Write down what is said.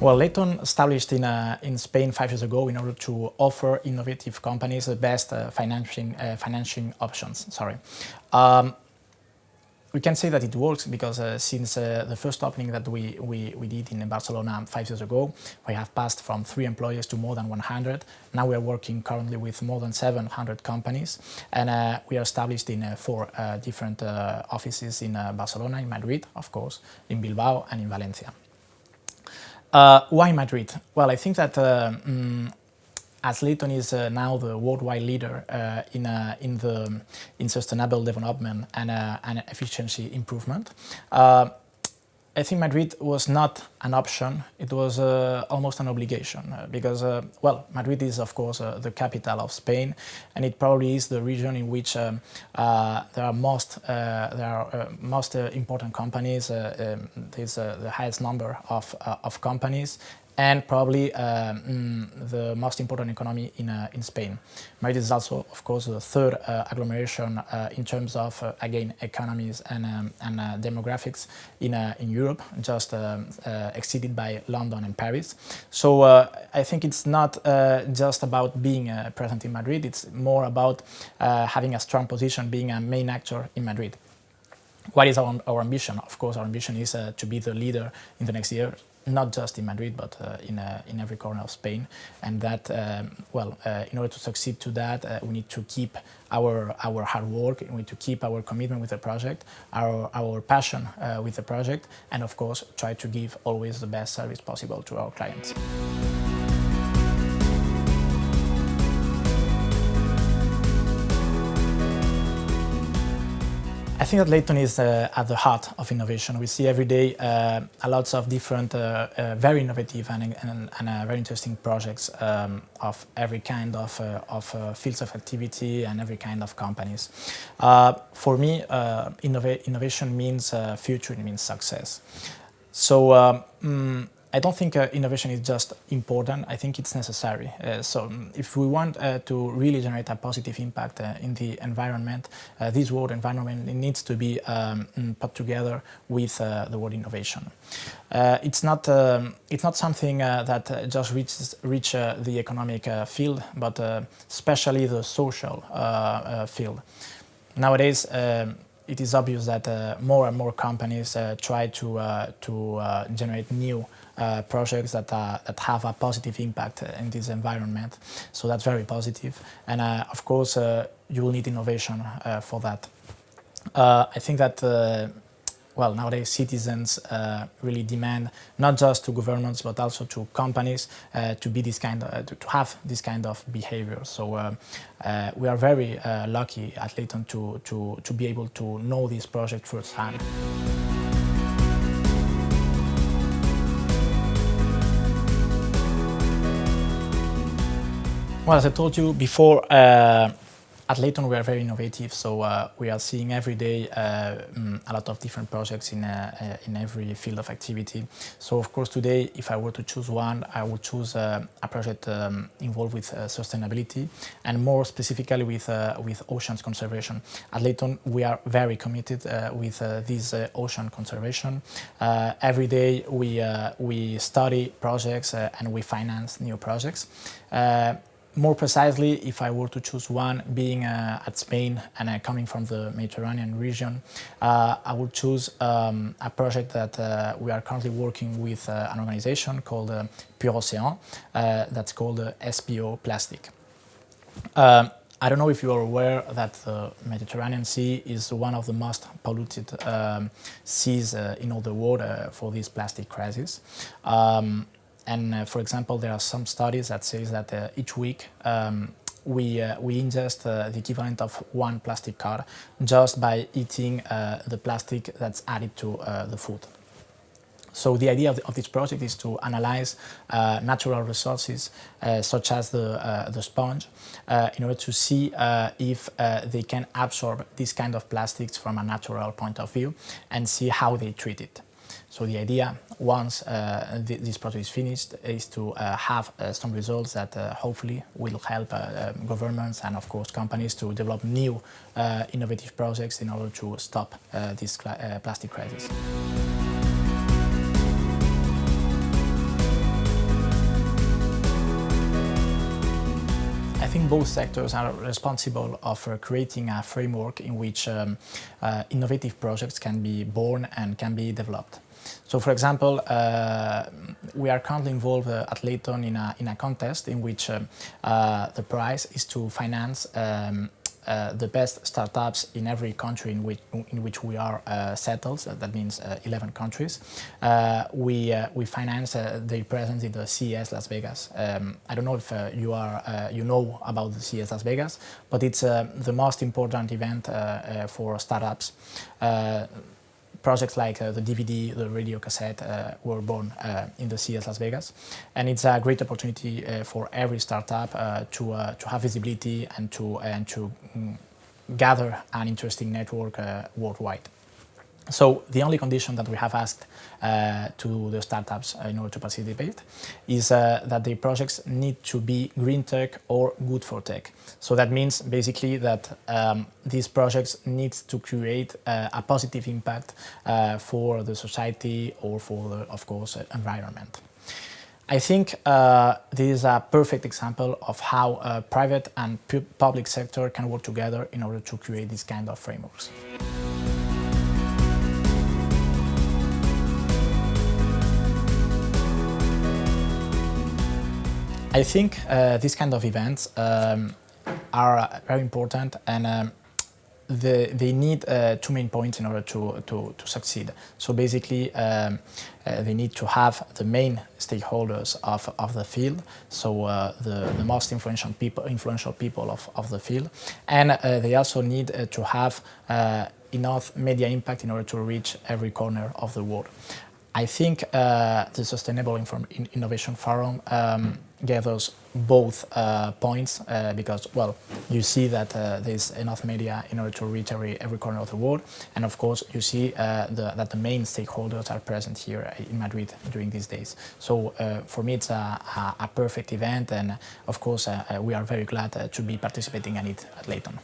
Well, Leyton established in Spain 5 years ago in order to offer innovative companies the best financing options. We can say that it works because since the first opening that we did in Barcelona 5 years ago, we have passed from 3 employees to more than 100. Now we are working currently with more than 700 companies, and we are established in 4 different offices in Barcelona, in Madrid, of course, in Bilbao, and in Valencia. Why Madrid? Well, I think that as Leyton is now the worldwide leader in sustainable development and efficiency improvement, I think Madrid was not an option, it was almost an obligation because, well, Madrid is of course the capital of Spain, and it probably is the region in which there are most important companies, there's the highest number of companies, and probably the most important economy in Spain. Madrid is also, of course, the 3rd agglomeration in terms of, again, economies and demographics in Europe, just exceeded by London and Paris. So I think it's not just about being present in Madrid, it's more about having a strong position, being a main actor in Madrid. What is our ambition? Of course, our ambition is to be the leader in the next year, not just in Madrid, but in every corner of Spain. And that, in order to succeed to that, we need to keep our hard work, we need to keep our commitment with the project, our passion with the project, and of course, try to give always the best service possible to our clients. I think that Leyton is at the heart of innovation. We see every day lots of different, very innovative and very interesting projects of every kind of fields of activity and every kind of companies. For me, innovation means future, it means success. So I don't think innovation is just important, I think it's necessary. So if we want to really generate a positive impact in the environment, this word environment, it needs to be put together with the word innovation. It's not something that just reaches the economic field, but especially the social field. Nowadays, it is obvious that more and more companies try to generate new projects that have a positive impact in this environment. So that's very positive. And of course, you will need innovation for that. I think that, nowadays citizens really demand not just to governments, but also to companies to be this kind of, to have this kind of behavior. So we are very lucky at Leyton to be able to know this project firsthand. Well, as I told you before, at Leyton we are very innovative, so we are seeing every day a lot of different projects in every field of activity. So of course today, if I were to choose one, I would choose a project involved with sustainability, and more specifically with oceans conservation. At Leyton we are very committed with this ocean conservation. Every day we study projects and we finance new projects. More precisely, if I were to choose one, being at Spain and coming from the Mediterranean region, I would choose a project that we are currently working with an organization called Pure Océan, that's called SPO Plastic. I don't know if you are aware that the Mediterranean Sea is one of the most polluted seas in all the world for this plastic crisis. And for example, there are some studies that say that each week we ingest the equivalent of 1 plastic card just by eating the plastic that's added to the food. So the idea of this project is to analyze natural resources such as the sponge in order to see if they can absorb this kind of plastics from a natural point of view and see how they treat it. So the idea, once this project is finished, is to have some results that hopefully will help governments and of course companies to develop new innovative projects in order to stop this plastic crisis. think both sectors are responsible of creating a framework in which innovative projects can be born and can be developed. So, for example, we are currently involved at Leyton in a contest in which the prize is to finance the best startups in every country in which we are settled. That means 11 countries. We finance their presence in the CES Las Vegas. I don't know if you know about the CES Las Vegas, but it's the most important event for startups. Projects like the DVD, the radio cassette were born in the CES Las Vegas, and it's a great opportunity for every startup to have visibility and to gather an interesting network worldwide. So the only condition that we have asked to the startups in order to participate is that the projects need to be green tech or good for tech. So that means basically that these projects need to create a positive impact for the society or for the, of course, environment. I think this is a perfect example of how private and public sector can work together in order to create these kind of frameworks. I think these kind of events are very important, and they need two main points in order to succeed. So basically, they need to have the main stakeholders of the field, so the most influential people of the field, and they also need to have enough media impact in order to reach every corner of the world. I think the Sustainable Innovation Forum gathers both points because, well, you see that there's enough media in order to reach every corner of the world, and of course you see that the main stakeholders are present here in Madrid during these days. So for me it's a perfect event, and of course we are very glad to be participating in it at Leyton.